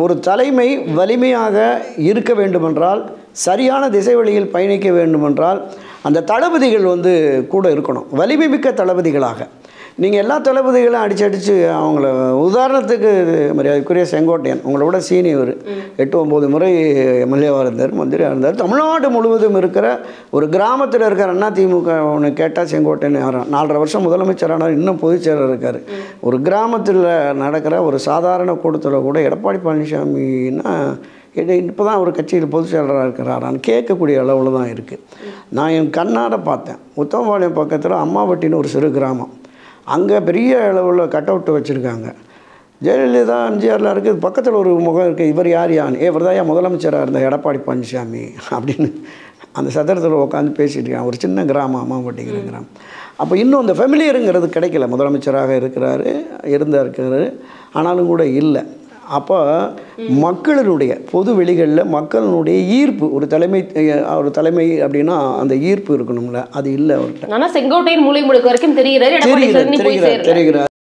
ஒரு தலைமை வலிமையாக இருக்க வேண்டுமென்றால், சரியான திசை வழியில் பயணிக்க வேண்டுமென்றால், அந்த தளபதிகள் கூட இருக்கணும். வலிமை மிக்க தளபதிகளாக. நீங்கள் எல்லா தளபதிகளும் அடித்து அவங்கள உதாரணத்துக்கு மரியாதைக்குரிய செங்கோட்டையன் உங்களை விட சீனியர் 8-9 முறை எம்எல்ஏவாக இருந்தார், மந்திரியாக இருந்தார். தமிழ்நாடு முழுவதும் இருக்கிற ஒரு கிராமத்தில் இருக்கிற அதிமுக ஒன்று கேட்டால் செங்கோட்டையன் யாரும் 4.5 வருஷம் முதலமைச்சரானார், இன்னும் பொதுச்செயலர் இருக்கார். ஒரு கிராமத்தில் நடக்கிற ஒரு சாதாரண கூட்டத்தில் கூட எடப்பாடி பழனிசாமின்னா இப்போ தான் ஒரு கட்சியில் பொதுச் செயலராக இருக்கிறாரான்னு கேட்கக்கூடிய அளவில் தான் இருக்குது. நான் என் கண்ணாட பார்த்தேன். உத்தமபாளையம் பக்கத்தில் அம்மாவட்டின்னு ஒரு சிறு கிராமம். அங்கே பெரிய அளவில் கட் அவுட்டு வச்சுருக்காங்க. ஜெயலலிதா எம்ஜிஆர்லாம் இருக்குது, பக்கத்தில் ஒரு முகம் இருக்குது. இவர் யான் இவர் தான் முதலமைச்சராக இருந்த எடப்பாடி பழனிசாமி அப்படின்னு அந்த சதுரத்தில் உட்காந்து பேசிகிட்டு இருக்காங்க. ஒரு சின்ன கிராமம், அம்மாவட்டிங்கிற கிராமம். அப்போ இன்னும் அந்த ஃபெமிலியருங்கிறது கிடைக்கல. முதலமைச்சராக இருக்காரு ஆனாலும் கூட இல்லை. அப்போ மக்களினுடைய பொது வெளிகளில் மக்களினுடைய ஈர்ப்பு, ஒரு தலைமை அப்படின்னா அந்த ஈர்ப்பு இருக்கணும்ல, அது இல்லை அவர்கிட்ட. ஆனால் செங்கோட்டையன் மூலை முழுக்க வரைக்கும் தெரிகிறார்.